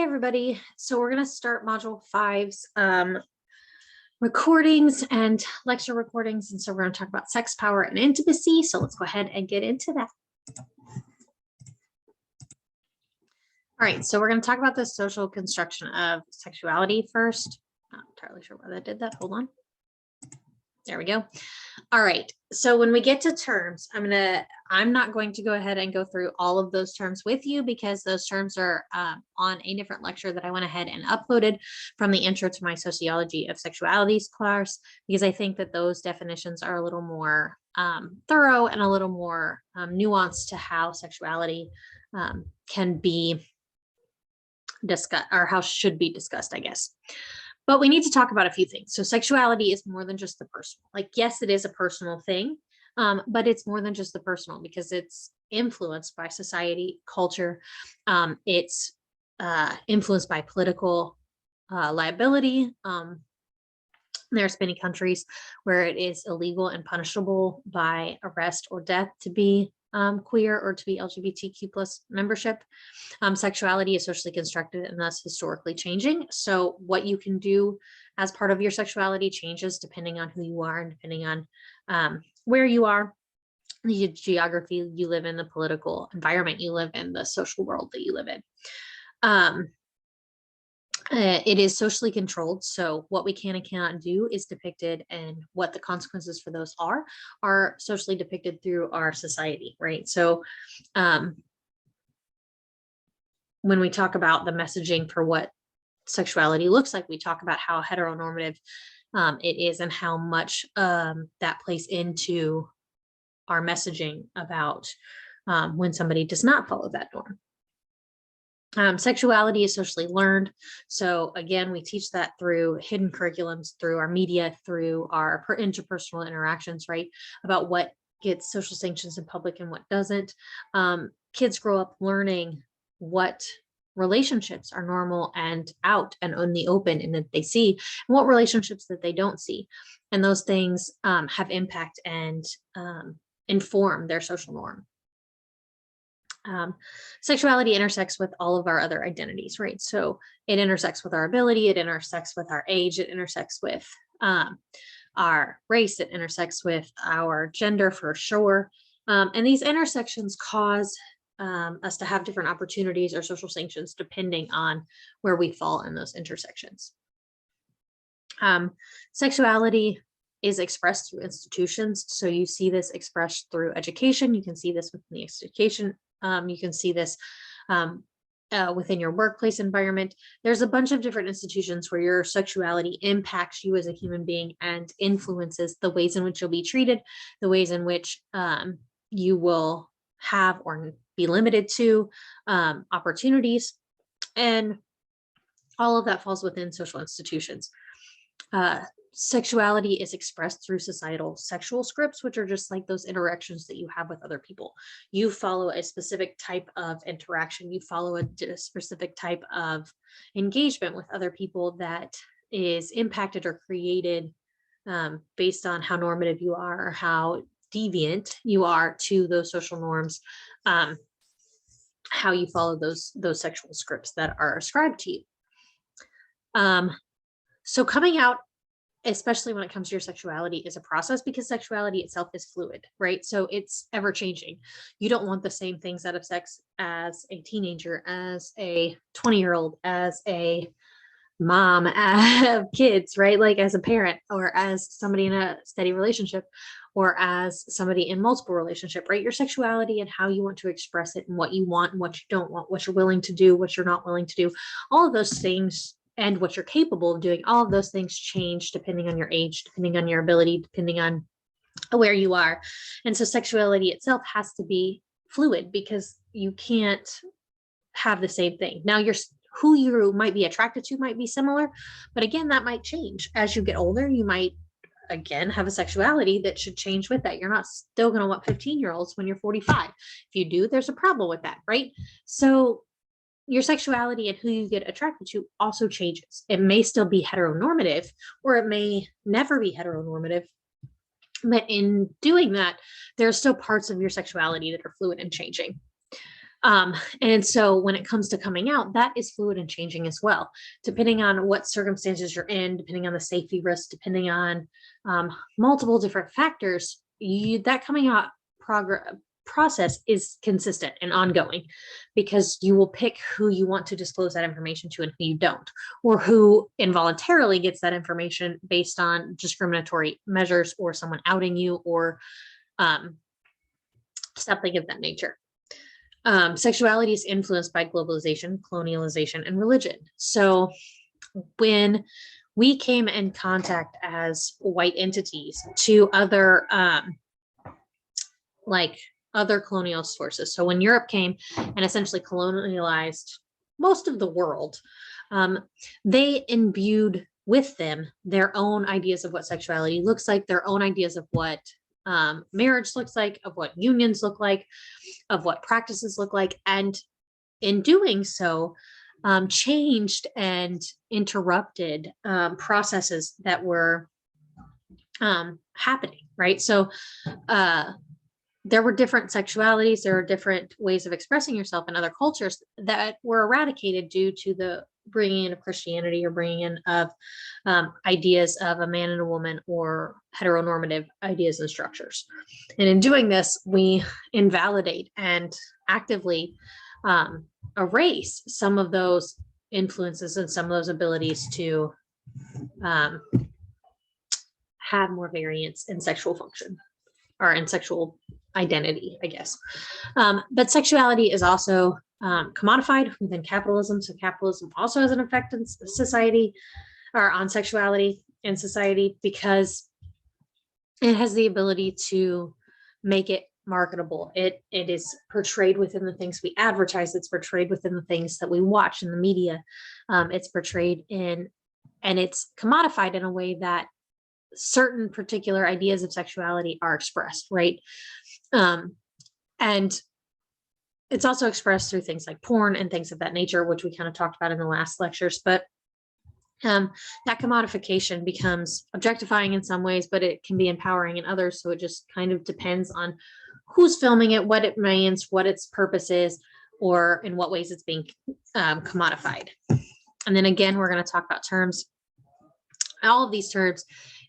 everybody. So we're going to start module 5's recordings and lecture recordings. And so we're going to talk about sex, power, and intimacy. So let's go ahead and get into that. All right, so we're going to talk about the social construction of sexuality first. Not entirely sure why that did that. Hold on. There we go. All right. So when we get to terms, I'm not going to go ahead and go through all of those terms with you because those terms are on a different lecture that I went ahead and uploaded from the intro to my sociology of sexualities class, because I think that those definitions are a little more thorough and a little more nuanced to how sexuality can be discussed, or how should be discussed, I guess. But we need to talk about a few things. So sexuality is more than just the personal. Like, yes, it is a personal thing, but it's more than just the personal because it's influenced by society, culture. It's influenced by political liability. There's many countries where it is illegal and punishable by arrest or death to be queer or to be LGBTQ plus membership. Sexuality is socially constructed and thus historically changing. So what you can do as part of your sexuality changes depending on who you are and depending on where you are, the geography you live in, the political environment you live in, the social world that you live in. It is socially controlled. So what we can and cannot do is depicted, and what the consequences for those are socially depicted through our society, right? So when we talk about the messaging for what sexuality looks like, we talk about how heteronormative it is and how much that plays into our messaging about when somebody does not follow that norm. Sexuality is socially learned. So again, we teach that through hidden curriculums, through our media, through our interpersonal interactions, right? About what gets social sanctions in public and what doesn't. Kids grow up learning what relationships are normal and out and on the open and that they see, and what relationships that they don't see. And those things have impact and inform their social norm. Sexuality intersects with all of our other identities, right? So it intersects with our ability, it intersects with our age, it intersects with our race, it intersects with our gender for sure. And these intersections cause us to have different opportunities or social sanctions depending on where we fall in those intersections. Sexuality is expressed through institutions. So you see this expressed through education. You can see this within the education. You can see this within your workplace environment. There's a bunch of different institutions where your sexuality impacts you as a human being and influences the ways in which you'll be treated, the ways in which you will have or be limited to opportunities. And all of that falls within social institutions. Sexuality is expressed through societal sexual scripts, which are just like those interactions that you have with other people. You follow a specific type of interaction. You follow a specific type of engagement with other people that is impacted or created based on how normative you are or how deviant you are to those social norms, how you follow those sexual scripts that are ascribed to you. So coming out, especially when it comes to your sexuality, is a process because sexuality itself is fluid, right? So it's ever changing. You don't want the same things out of sex as a teenager, as a 20-year-old, as a mom of kids, right? Like as a parent, or as somebody in a steady relationship, or as somebody in multiple relationship, right? Your sexuality and how you want to express it and what you want and what you don't want, what you're willing to do, what you're not willing to do, all of those things, and what you're capable of doing, all of those things change depending on your age, depending on your ability, depending on where you are. And so sexuality itself has to be fluid because you can't have the same thing. Now, who you might be attracted to might be similar, but again, that might change. As you get older, you might, again, have a sexuality that should change with that. You're not still going to want 15-year-olds when you're 45. If you do, there's a problem with that, right? So your sexuality and who you get attracted to also changes. It may still be heteronormative, or it may never be heteronormative. But in doing that, there are still parts of your sexuality that are fluid and changing. And so when it comes to coming out, that is fluid and changing as well, depending on what circumstances you're in, depending on the safety risk, depending on multiple different factors. That coming out process is consistent and ongoing, because you will pick who you want to disclose that information to and who you don't, or who involuntarily gets that information based on discriminatory measures or someone outing you, or something of that nature. Sexuality is influenced by globalization, colonialization, and religion. So when we came in contact as white entities to other other colonial sources. So when Europe came and essentially colonialized most of the world, they imbued with them their own ideas of what sexuality looks like, their own ideas of what marriage looks like, of what unions look like, of what practices look like. And in doing so, changed and interrupted processes that were happening, right? So there were different sexualities, there were different ways of expressing yourself in other cultures that were eradicated due to the bringing in of Christianity, or bringing in of ideas of a man and a woman, or heteronormative ideas and structures. And in doing this, we invalidate and actively erase some of those influences and some of those abilities to have more variance in sexual function, or in sexual identity, I guess. But sexuality is also commodified within capitalism. So capitalism also has an effect on society, or on sexuality in society, because it has the ability to make it marketable. It is portrayed within the things we advertise. It's portrayed within the things that we watch in the media. It's portrayed in, and it's commodified in a way that certain particular ideas of sexuality are expressed, right? And it's also expressed through things like porn and things of that nature, which we kind of talked about in the last lectures. But that commodification becomes objectifying in some ways, but it can be empowering in others. So it just kind of depends on who's filming it, what it means, what its purpose is, or in what ways it's being commodified. And then again, we're going to talk about terms, all of these terms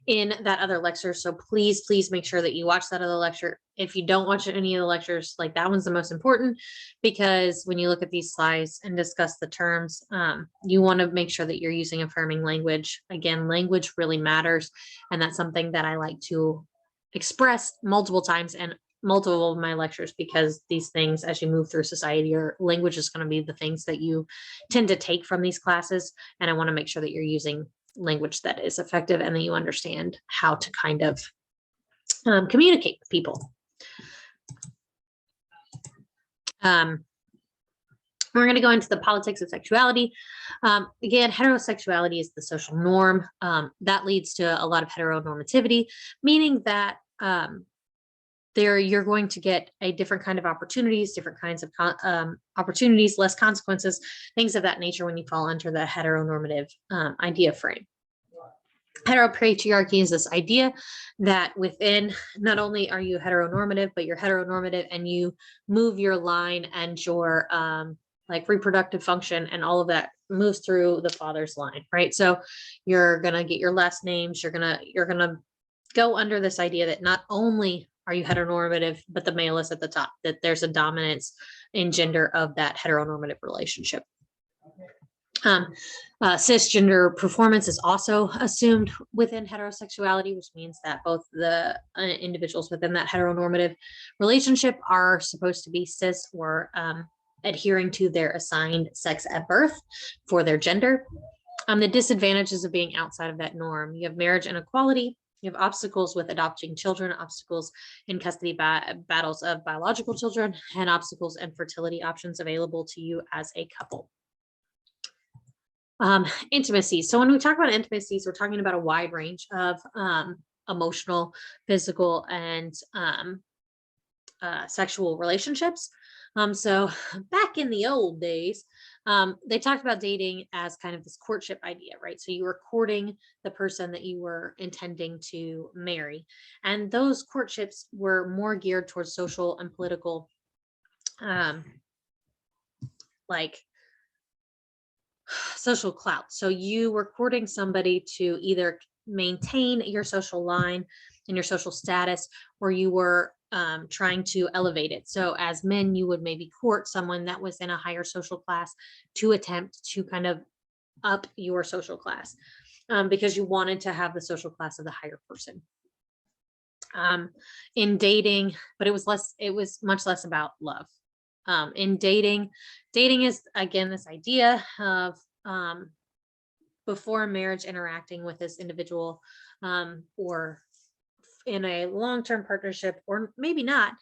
in that other lecture. So please make sure that you watch that other lecture. If you don't watch any of the lectures, like that one's the most important, because when you look at these slides and discuss the terms, you want to make sure that you're using affirming language. Again, language really matters. And that's something that I like to express multiple times and multiple of my lectures, because these things, as you move through society, your language is going to be the things that you tend to take from these classes. And I want to make sure that you're using language that is effective and that you understand how to kind of communicate with people. We're going to go into the politics of sexuality. Again, heterosexuality is the social norm. That leads to a lot of heteronormativity, meaning that you're going to get a different kind of opportunities, different kinds of opportunities, less consequences, things of that nature when you fall under the heteronormative idea frame. Heteropatriarchy is this idea that within, not only are you heteronormative, but you're heteronormative and you move your line and your like reproductive function and all of that moves through the father's line, right? So you're gonna get your last names, you're gonna go under this idea that not only are you heteronormative, but the male is at the top, that there's a dominance in gender of that heteronormative relationship. Cisgender performance is also assumed within heterosexuality, which means that both the individuals within that heteronormative relationship are supposed to be cis, or adhering to their assigned sex at birth for their gender. The disadvantages of being outside of that norm: you have marriage inequality, you have obstacles with adopting children, obstacles in custody battles of biological children, and obstacles and fertility options available to you as a couple. Intimacy. So when we talk about intimacies, we're talking about a wide range of emotional, physical, and sexual relationships. So back in the old days, they talked about dating as kind of this courtship idea, right? So you were courting the person that you were intending to marry. And those courtships were more geared towards social and political like social clout. So you were courting somebody to either maintain your social line and your social status, or you were trying to elevate it. So as men, you would maybe court someone that was in a higher social class to attempt to kind of up your social class, because you wanted to have the social class of the higher person. In dating, but it was much less about love. In dating is again this idea of before marriage interacting with this individual, or in a long-term partnership, or maybe not,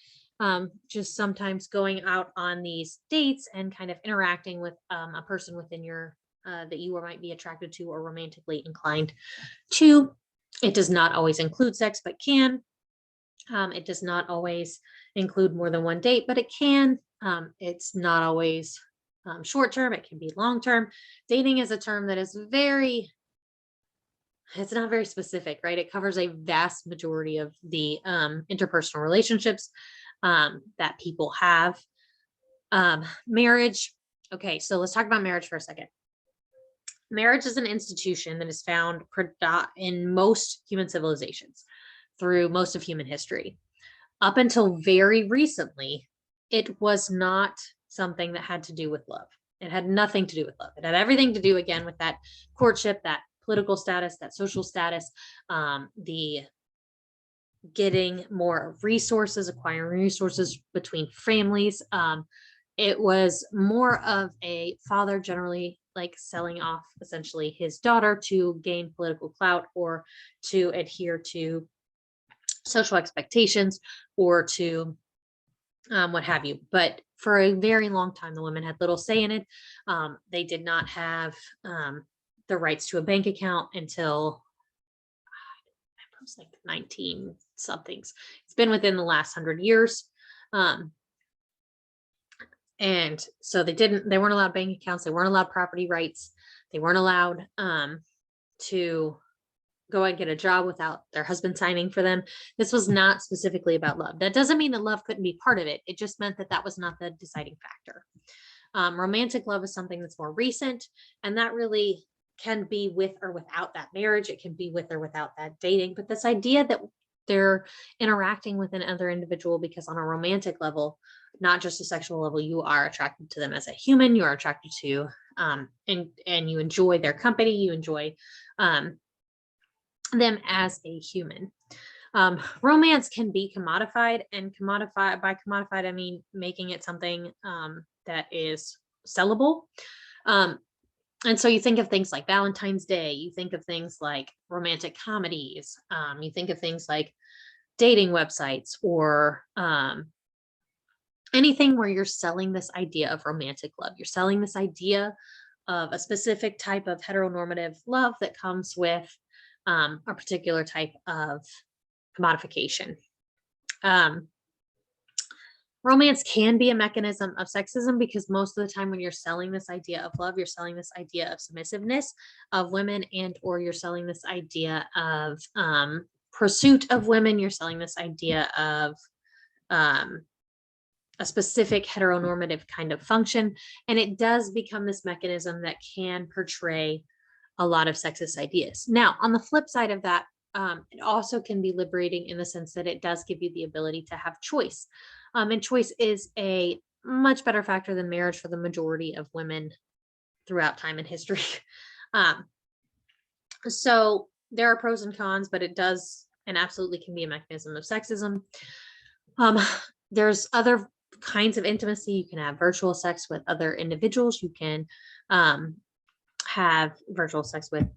just sometimes going out on these dates and kind of interacting with a person within your that you might be attracted to or romantically inclined to. It does not always include sex, but can. It does not always include more than one date, but it can. It's not always short term, it can be long term. Dating is a term that is it's not very specific, right? It covers a vast majority of the interpersonal relationships that people have. Marriage. Okay, so let's talk about marriage for a second. Marriage is an institution that is found in most human civilizations through most of human history. Up until very recently, it was not something that had to do with love. It had nothing to do with love. It had everything to do, again, with that courtship, that political status, that social status, the getting more resources, acquiring resources between families. It was more of a father generally like selling off essentially his daughter to gain political clout or to adhere to social expectations or to what have you. But for a very long time, the women had little say in it. They did not have the rights to a bank account until it was like 19 somethings. It's been within the last 100 years. And so they weren't allowed bank accounts. They weren't allowed property rights. They weren't allowed to go and get a job without their husband signing for them. This was not specifically about love. That doesn't mean that love couldn't be part of it. It just meant that that was not the deciding factor. Romantic love is something that's more recent, and that really can be with or without that marriage. It can be with or without that dating. But this idea that they're interacting with another individual because on a romantic level, not just a sexual level, you are attracted to them as a human. You are attracted to, and you enjoy their company. You enjoy them as a human. Romance can be commodified, and by commodified, I mean making it something that is sellable. And so you think of things like Valentine's Day, you think of things like romantic comedies, you think of things like dating websites or anything where you're selling this idea of romantic love. You're selling this idea of a specific type of heteronormative love that comes with a particular type of commodification. Romance can be a mechanism of sexism because most of the time when you're selling this idea of love, you're selling this idea of submissiveness of women, and or you're selling this idea of pursuit of women. You're selling this idea of a specific heteronormative kind of function, and it does become this mechanism that can portray a lot of sexist ideas. Now, on the flip side of that, it also can be liberating in the sense that it does give you the ability to have choice. And choice is a much better factor than marriage for the majority of women throughout time and history. So there are pros and cons, but it does and absolutely can be a mechanism of sexism. There's other kinds of intimacy. You can have virtual sex with other individuals. You can have virtual sex with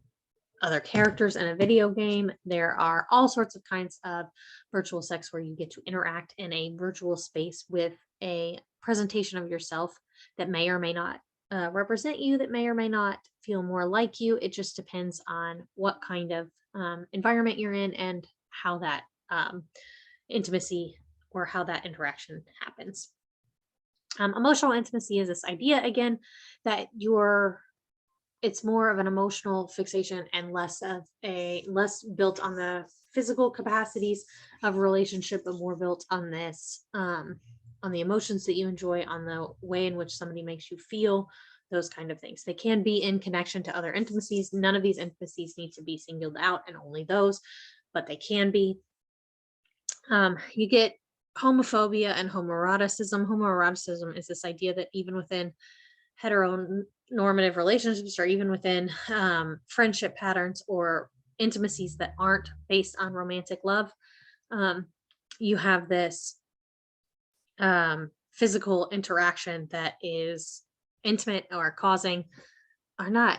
other characters in a video game. There are all sorts of kinds of virtual sex where you get to interact in a virtual space with a presentation of yourself that may or may not represent you, that may or may not feel more like you. It just depends on what kind of environment you're in and how that intimacy or how that interaction happens. Emotional intimacy is this idea, again, that it's more of an emotional fixation and less built on the physical capacities of a relationship, but more built on this on the emotions that you enjoy, on the way in which somebody makes you feel, those kind of things. They can be in connection to other intimacies. None of these intimacies need to be singled out, and only those, but they can be. You get homophobia and homoeroticism. Homoeroticism is this idea that even within heteronormative relationships, or even within friendship patterns or intimacies that aren't based on romantic love, you have this physical interaction that is intimate, or causing, or not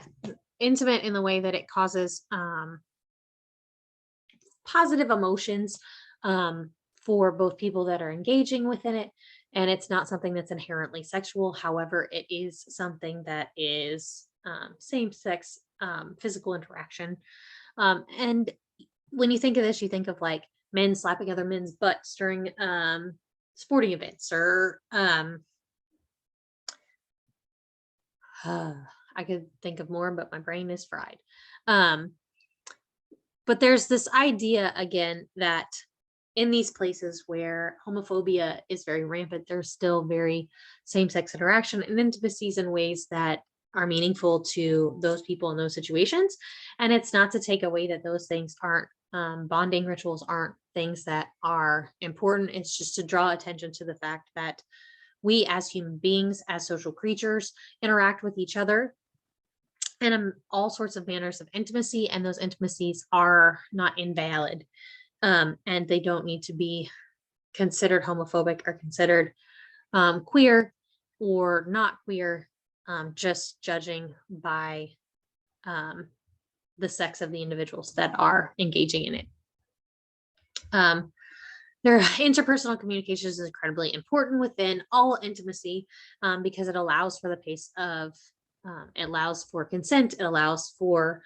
intimate in the way that it causes positive emotions for both people that are engaging within it. And it's not something that's inherently sexual. However, it is something that is same-sex physical interaction. And when you think of this, you think of like men slapping other men's butts during sporting events, or I could think of more, but my brain is fried. But there's this idea again that in these places where homophobia is very rampant, there's still very same-sex interaction and intimacies in ways that are meaningful to those people in those situations. And it's not to take away that those things aren't bonding rituals, aren't things that are important. It's just to draw attention to the fact that we as human beings, as social creatures, interact with each other in all sorts of manners of intimacy, and those intimacies are not invalid, and they don't need to be considered homophobic or considered queer or not queer, just judging by the sex of the individuals that are engaging in it. Their interpersonal communication is incredibly important within all intimacy, because it allows for the pace of, it allows for consent, it allows for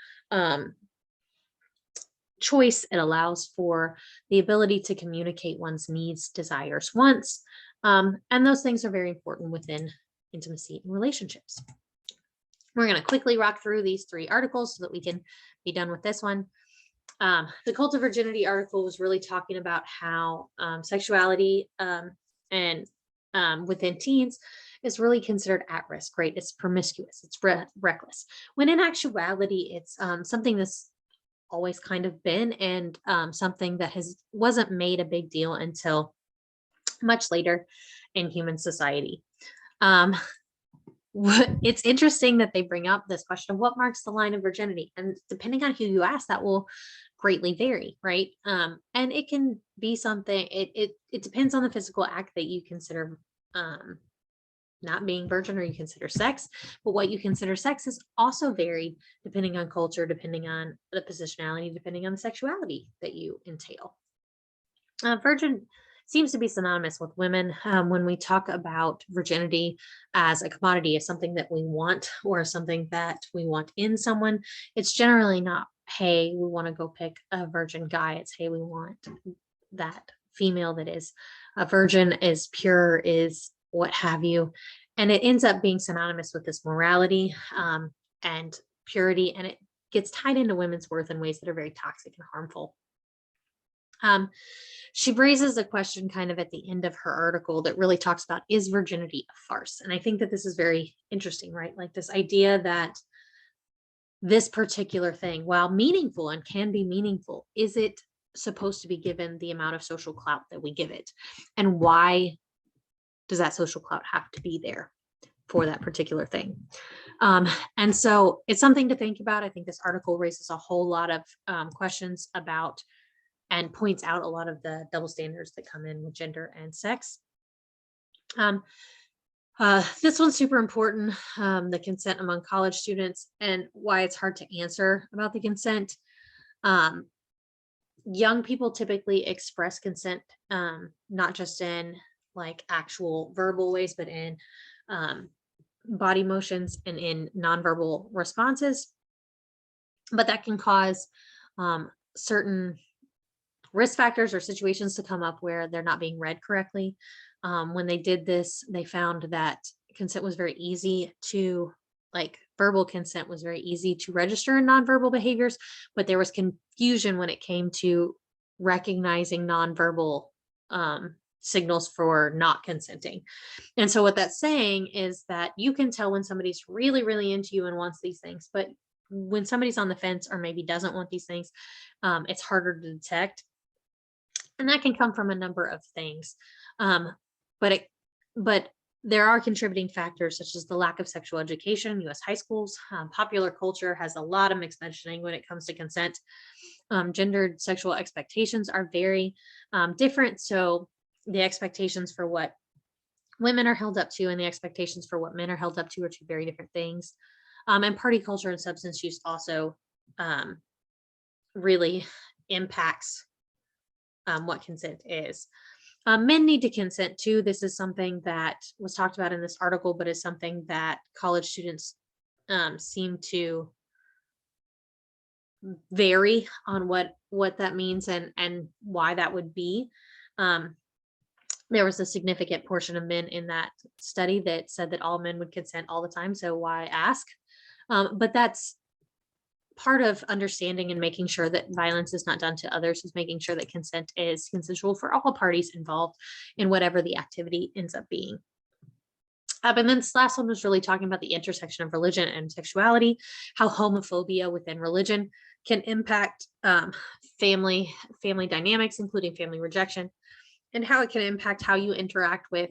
choice, it allows for the ability to communicate one's needs, desires, wants, and those things are very important within intimacy and relationships. We're going to quickly rock through these 3 articles so that we can be done with this one. The Cult of Virginity article was really talking about how sexuality and within teens is really considered at risk, right? It's promiscuous, it's reckless. When in actuality, it's something that's always kind of been, and something that wasn't made a big deal until much later in human society. It's interesting that they bring up this question of what marks the line of virginity, and depending on who you ask, that will greatly vary, right? And it can be something, it depends on the physical act that you consider not being virgin, or you consider sex. But what you consider sex is also varied depending on culture, depending on the positionality, depending on the sexuality that you entail. Virgin seems to be synonymous with women. When we talk about virginity as a commodity, as something that we want, or something that we want in someone, it's generally not, hey, we want to go pick a virgin guy. It's, hey, we want that female that is a virgin, is pure, is what have you. And it ends up being synonymous with this morality and purity, and it gets tied into women's worth in ways that are very toxic and harmful. She raises a question kind of at the end of her article that really talks about, is virginity a farce? And I think that this is very interesting, right? Like this idea that this particular thing, while meaningful and can be meaningful, is it supposed to be given the amount of social clout that we give it? And why does that social clout have to be there for that particular thing? And so it's something to think about. I think this article raises a whole lot of questions about, and points out a lot of the double standards that come in with gender and sex. This one's super important, the consent among college students, and why it's hard to answer about the consent. Young people typically express consent, not just in like actual verbal ways, but in body motions and in nonverbal responses. But that can cause certain risk factors or situations to come up where they're not being read correctly. When they did this, they found that consent was very easy to, like verbal consent was very easy to register in nonverbal behaviors, but there was confusion when it came to recognizing nonverbal signals for not consenting. And so what that's saying is that you can tell when somebody's really, really into you and wants these things, but when somebody's on the fence or maybe doesn't want these things, it's harder to detect. And that can come from a number of things. Um, but it, but there are contributing factors such as the lack of sexual education in U.S. high schools. Popular culture has a lot of mixed messaging when it comes to consent. Gendered sexual expectations are very different. So the expectations for what women are held up to and the expectations for what men are held up to are two very different things. And party culture and substance use also really impacts what consent is. Men need to consent too. This is something that was talked about in this article, but is something that college students seem to vary on what that means and why that would be. There was a significant portion of men in that study that said that all men would consent all the time. So why ask? But that's part of understanding and making sure that violence is not done to others, is making sure that consent is consensual for all parties involved in whatever the activity ends up being. And then this last one was really talking about the intersection of religion and sexuality, how homophobia within religion can impact family dynamics, including family rejection, and how it can impact how you interact with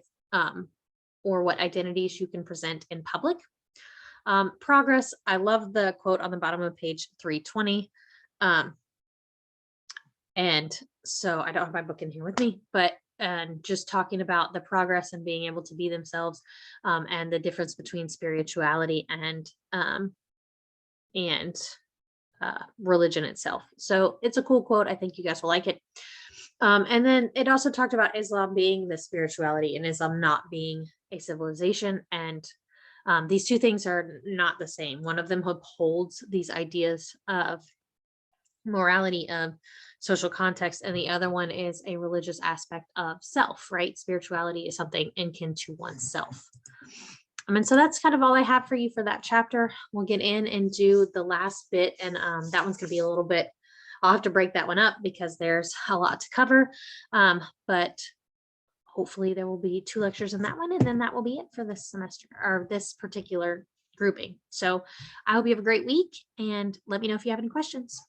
or what identities you can present in public. Progress. I love the quote on the bottom of page 320. And so I don't have my book in here with me, but just talking about the progress and being able to be themselves, and the difference between spirituality and religion itself. So it's a cool quote. I think you guys will like it. And then it also talked about Islam being the spirituality and Islam not being a civilization. And these two things are not the same. One of them upholds these ideas of morality, of social context, and the other one is a religious aspect of self, right? Spirituality is something akin to oneself. And so that's kind of all I have for you for that chapter. We'll get in and do the last bit, and that one's going to be a little bit, I'll have to break that one up because there's a lot to cover, but hopefully there will be 2 lectures in that one, and then that will be it for this semester or this particular grouping. So I hope you have a great week, and let me know if you have any questions.